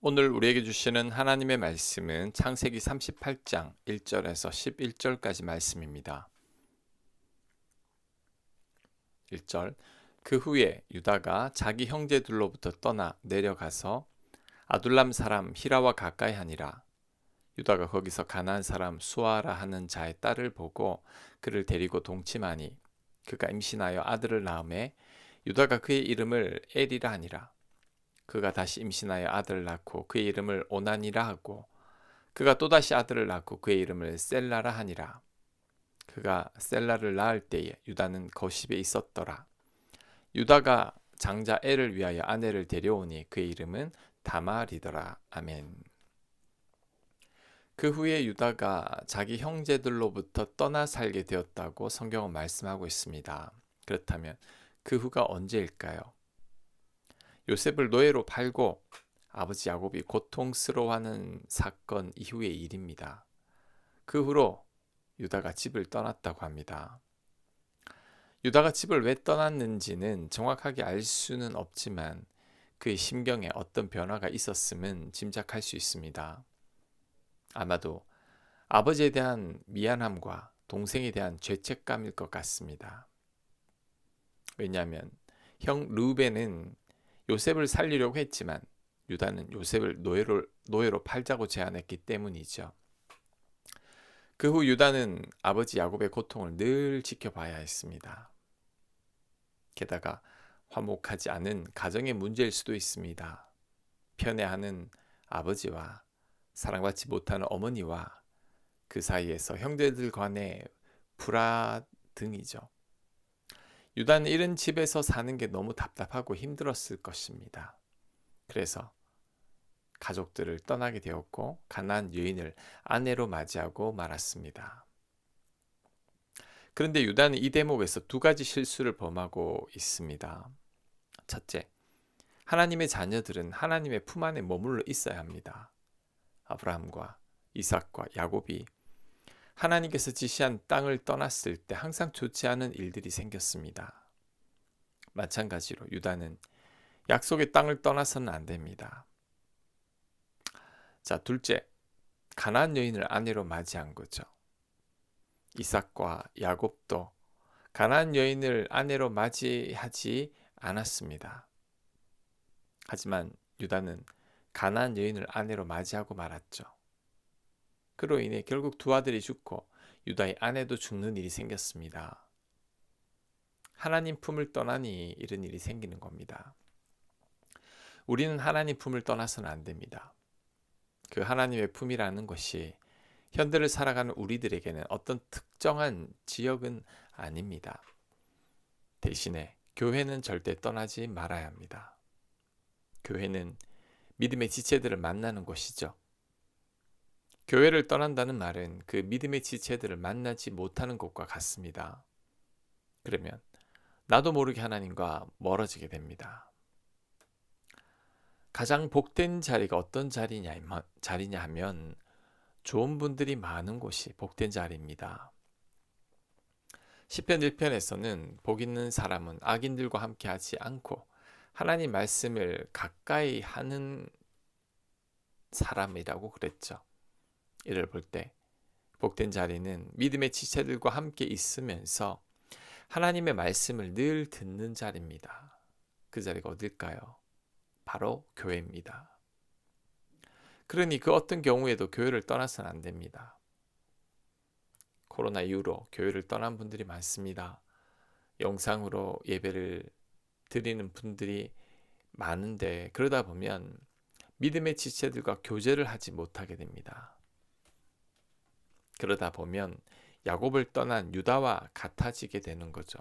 오늘 우리에게 주시는 하나님의 말씀은 창세기 38장 1절에서 11절까지 말씀입니다. 1절. 그 후에 유다가 자기 형제들로부터 떠나 내려가서 아둘람 사람 히라와 가까이 하니라. 유다가 거기서 가나안 사람 수아라 하는 자의 딸을 보고 그를 데리고 동침하니 그가 임신하여 아들을 낳음에 유다가 그의 이름을 엘이라 하니라. 그가 다시 임신하여 아들을 낳고 그의 이름을 오난이라 하고 그가 또다시 아들을 낳고 그의 이름을 셀라라 하니라. 그가 셀라를 낳을 때에 유다는 거십에 있었더라. 유다가 장자 엘을 위하여 아내를 데려오니 그의 이름은 다말이더라. 아멘. 그 후에 유다가 자기 형제들로부터 떠나 살게 되었다고 성경은 말씀하고 있습니다. 그렇다면 그 후가 언제일까요? 요셉을 노예로 팔고 아버지 야곱이 고통스러워하는 사건 이후의 일입니다. 그 후로 유다가 집을 떠났다고 합니다. 유다가 집을 왜 떠났는지는 정확하게 알 수는 없지만 그의 심경에 어떤 변화가 있었음은 짐작할 수 있습니다. 아마도 아버지에 대한 미안함과 동생에 대한 죄책감일 것 같습니다. 왜냐하면 형 르우벤은 요셉을 살리려고 했지만 유다는 요셉을 노예로 팔자고 제안했기 때문이죠. 그 후 유다는 아버지 야곱의 고통을 늘 지켜봐야 했습니다. 게다가 화목하지 않은 가정의 문제일 수도 있습니다. 편애하는 아버지와 사랑받지 못하는 어머니와 그 사이에서 형제들 간의 불화 등이죠. 유다는 이런 집에서 사는 게 너무 답답하고 힘들었을 것입니다. 그래서 가족들을 떠나게 되었고 가나안 여인을 아내로 맞이하고 말았습니다. 그런데 유다는 이 대목에서 두 가지 실수를 범하고 있습니다. 첫째, 하나님의 자녀들은 하나님의 품 안에 머물러 있어야 합니다. 아브라함과 이삭과 야곱이 하나님께서 지시한 땅을 떠났을 때 항상 좋지 않은 일들이 생겼습니다. 마찬가지로 유다는 약속의 땅을 떠나서는 안 됩니다. 자, 둘째, 가나안 여인을 아내로 맞이한 거죠. 이삭과 야곱도 가나안 여인을 아내로 맞이하지 않았습니다. 하지만 유다는 가나안 여인을 아내로 맞이하고 말았죠. 그로 인해 결국 두 아들이 죽고 유다의 아내도 죽는 일이 생겼습니다. 하나님 품을 떠나니 이런 일이 생기는 겁니다. 우리는 하나님 품을 떠나서는 안 됩니다. 그 하나님의 품이라는 것이 현대를 살아가는 우리들에게는 어떤 특정한 지역은 아닙니다. 대신에 교회는 절대 떠나지 말아야 합니다. 교회는 믿음의 지체들을 만나는 곳이죠. 교회를 떠난다는 말은 그 믿음의 지체들을 만나지 못하는 것과 같습니다. 그러면 나도 모르게 하나님과 멀어지게 됩니다. 가장 복된 자리가 어떤 자리냐 하면 좋은 분들이 많은 곳이 복된 자리입니다. 시편 1편에서는 복 있는 사람은 악인들과 함께하지 않고 하나님 말씀을 가까이 하는 사람이라고 그랬죠. 이를 볼 때 복된 자리는 믿음의 지체들과 함께 있으면서 하나님의 말씀을 늘 듣는 자리입니다. 그 자리가 어딜까요? 바로 교회입니다. 그러니 그 어떤 경우에도 교회를 떠나서는 안 됩니다. 코로나 이후로 교회를 떠난 분들이 많습니다. 영상으로 예배를 드리는 분들이 많은데 그러다 보면 믿음의 지체들과 교제를 하지 못하게 됩니다. 그러다 보면 야곱을 떠난 유다와 같아지게 되는 거죠.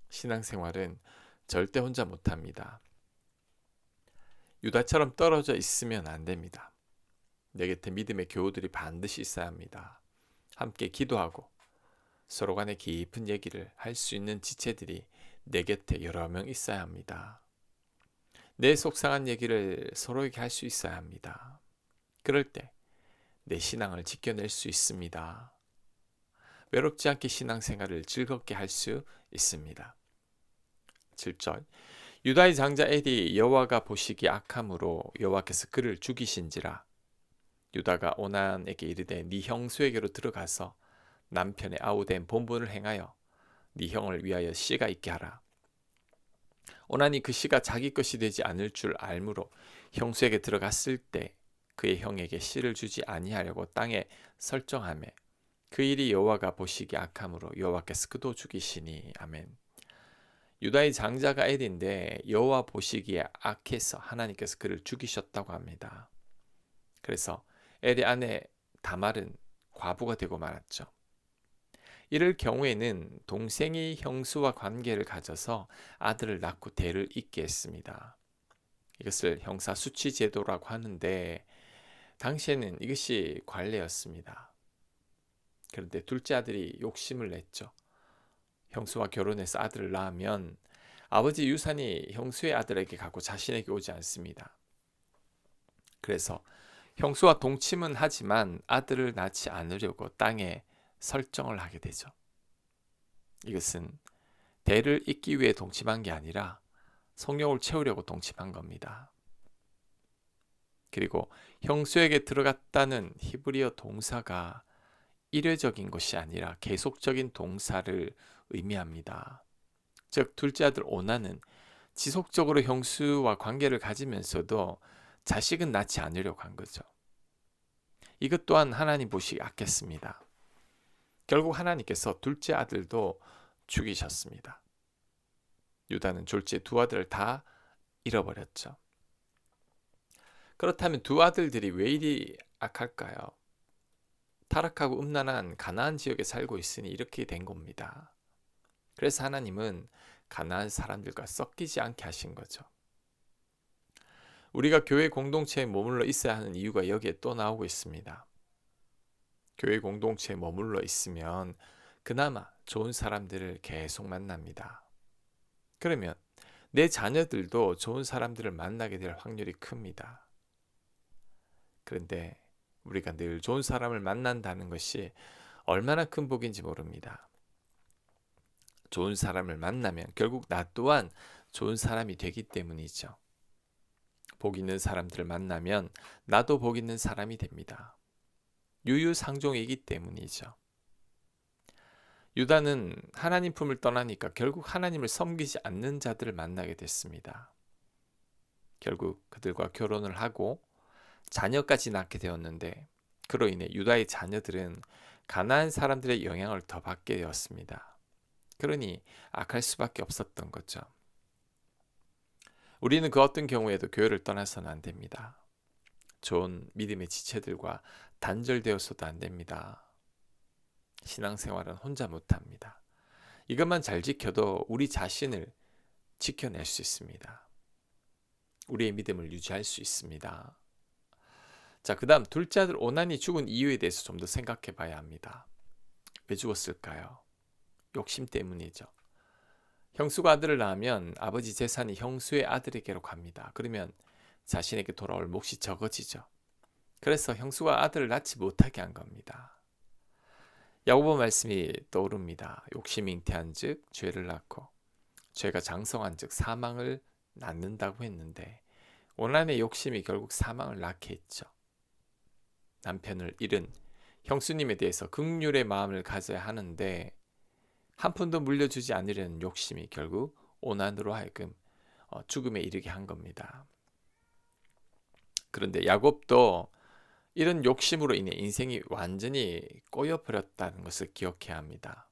신앙생활은 절대 혼자 못합니다. 유다처럼 떨어져 있으면 안 됩니다. 내 곁에 믿음의 교우들이 반드시 있어야 합니다. 함께 기도하고 서로 간에 깊은 얘기를 할 수 있는 지체들이 내 곁에 여러 명 있어야 합니다. 내 속상한 얘기를 서로에게 할 수 있어야 합니다. 그럴 때 내 신앙을 지켜낼 수 있습니다. 외롭지 않게 신앙생활을 즐겁게 할 수 있습니다. 7절. 유다의 장자 엘이 여호와가 보시기 악함으로 여호와께서 그를 죽이신지라. 유다가 오난에게 이르되 네 형수에게로 들어가서 남편의 아우된 본분을 행하여 네 형을 위하여 씨가 있게 하라. 오난이 그 씨가 자기 것이 되지 않을 줄 알므로 형수에게 들어갔을 때 그의 형에게 씨를 주지 아니하려고 땅에 설정하며 그 일이 여호와가 보시기 악함으로 여호와께서 그도 죽이시니. 아멘. 유다의 장자가 엘인데 여호와 보시기에 악해서 하나님께서 그를 죽이셨다고 합니다. 그래서 엘의 아내 다말은 과부가 되고 말았죠. 이럴 경우에는 동생이 형수와 관계를 가져서 아들을 낳고 대를 잇게 했습니다. 이것을 형사수치제도라고 하는데 당시에는 이것이 관례였습니다. 그런데 둘째 아들이 욕심을 냈죠. 형수와 결혼해서 아들을 낳으면 아버지 유산이 형수의 아들에게 가고 자신에게 오지 않습니다. 그래서 형수와 동침은 하지만 아들을 낳지 않으려고 땅에 설정을 하게 되죠. 이것은 대를 잇기 위해 동침한 게 아니라 성욕을 채우려고 동침한 겁니다. 그리고 형수에게 들어갔다는 히브리어 동사가 일회적인 것이 아니라 계속적인 동사를 의미합니다. 즉 둘째 아들 오난은 지속적으로 형수와 관계를 가지면서도 자식은 낳지 않으려고 한 거죠. 이것 또한 하나님 보시기 악했습니다. 결국 하나님께서 둘째 아들도 죽이셨습니다. 유다는 둘째 두 아들을 다 잃어버렸죠. 그렇다면 두 아들들이 왜 이리 악할까요? 타락하고 음란한 가나안 지역에 살고 있으니 이렇게 된 겁니다. 그래서 하나님은 가나안 사람들과 섞이지 않게 하신 거죠. 우리가 교회 공동체에 머물러 있어야 하는 이유가 여기에 또 나오고 있습니다. 교회 공동체에 머물러 있으면 그나마 좋은 사람들을 계속 만납니다. 그러면 내 자녀들도 좋은 사람들을 만나게 될 확률이 큽니다. 그런데 우리가 늘 좋은 사람을 만난다는 것이 얼마나 큰 복인지 모릅니다. 좋은 사람을 만나면 결국 나 또한 좋은 사람이 되기 때문이죠. 복 있는 사람들을 만나면 나도 복 있는 사람이 됩니다. 유유상종이기 때문이죠. 유다는 하나님 품을 떠나니까 결국 하나님을 섬기지 않는 자들을 만나게 됐습니다. 결국 그들과 결혼을 하고 자녀까지 낳게 되었는데 그로 인해 유다의 자녀들은 가나안 사람들의 영향을 더 받게 되었습니다. 그러니 악할 수밖에 없었던 거죠. 우리는 그 어떤 경우에도 교회를 떠나서는 안 됩니다. 좋은 믿음의 지체들과 단절되어서도 안 됩니다. 신앙생활은 혼자 못합니다. 이것만 잘 지켜도 우리 자신을 지켜낼 수 있습니다. 우리의 믿음을 유지할 수 있습니다. 자, 그 다음 둘째 아들 오난이 죽은 이유에 대해서 좀 더 생각해 봐야 합니다. 왜 죽었을까요? 욕심 때문이죠. 형수가 아들을 낳으면 아버지 재산이 형수의 아들에게로 갑니다. 그러면 자신에게 돌아올 몫이 적어지죠. 그래서 형수가 아들을 낳지 못하게 한 겁니다. 야고보 말씀이 떠오릅니다. 욕심이 잉태한 즉 죄를 낳고 죄가 장성한 즉 사망을 낳는다고 했는데 오난의 욕심이 결국 사망을 낳게 했죠. 남편을 잃은 형수님에 대해서 긍휼의 마음을 가져야 하는데 한 푼도 물려주지 않으려는 욕심이 결국 오난으로 하여금 죽음에 이르게 한 겁니다. 그런데 야곱도 이런 욕심으로 인해 인생이 완전히 꼬여버렸다는 것을 기억해야 합니다.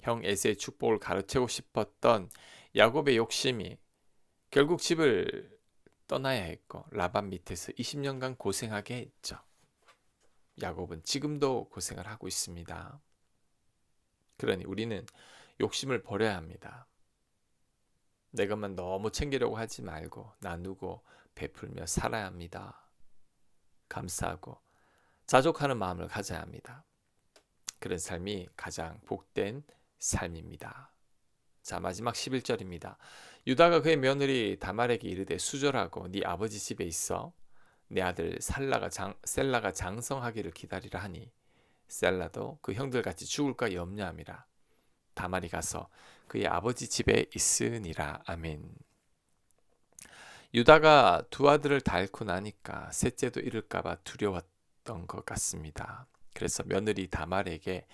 형 에서의 축복을 가로채고 싶었던 야곱의 욕심이 결국 집을 떠나야 했고 라반 밑에서 20년간 고생하게 했죠. 야곱은 지금도 고생을 하고 있습니다. 그러니 우리는 욕심을 버려야 합니다. 내 것만 너무 챙기려고 하지 말고 나누고 베풀며 살아야 합니다. 감사하고 자족하는 마음을 가져야 합니다. 그런 삶이 가장 복된 삶입니다. 자, 마지막 11절입니다. 유다가 그의 며느리 다말에게 이르되 수절하고 네 아버지 집에 있어 내 아들 셀라가 장성하기를 기다리라 하니 셀라도 그 형들같이 죽을까 염려함이라. 다말이 가서 그의 아버지 집에 있으니라. 아멘. 유다가 두 아들을 다 잃고 나니까 셋째도 잃을까봐 두려웠던 것 같습니다. 그래서 며느리 다말에게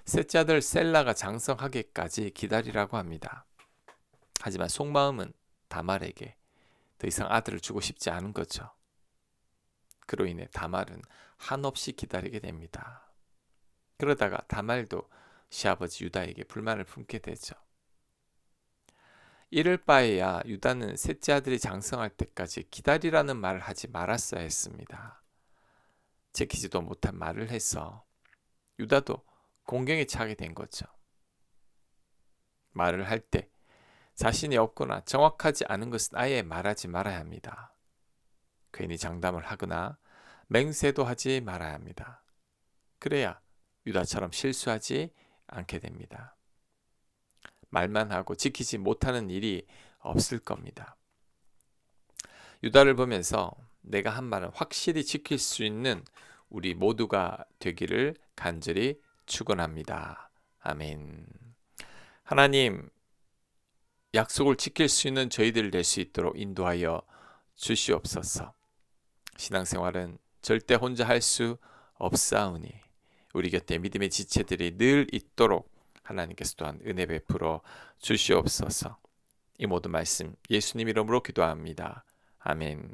셋째 아들 셀라가 장성하기까지 기다리라고 합니다. 하지만 속마음은 다말에게 더 이상 아들을 주고 싶지 않은 거죠. 그로 인해 다말은 한없이 기다리게 됩니다. 그러다가 다말도 시아버지 유다에게 불만을 품게 되죠. 이럴 바에야 유다는 셋째 아들이 장성할 때까지 기다리라는 말을 하지 말았어야 했습니다. 지키지도 못한 말을 해서 유다도 공경에 차게 된 거죠. 말을 할 때 자신이 없거나 정확하지 않은 것은 아예 말하지 말아야 합니다. 괜히 장담을 하거나 맹세도 하지 말아야 합니다. 그래야 유다처럼 실수하지 않게 됩니다. 말만 하고 지키지 못하는 일이 없을 겁니다. 유다를 보면서 내가 한 말은 확실히 지킬 수 있는 우리 모두가 되기를 간절히 축원합니다. 아멘. 하나님, 약속을 지킬 수 있는 저희들 될 수 있도록 인도하여 주시옵소서. 신앙생활은 절대 혼자 할 수 없사오니 우리 곁에 믿음의 지체들이 늘 있도록 하나님께서 또한 은혜 베풀어 주시옵소서. 이 모든 말씀 예수님 이름으로 기도합니다. 아멘.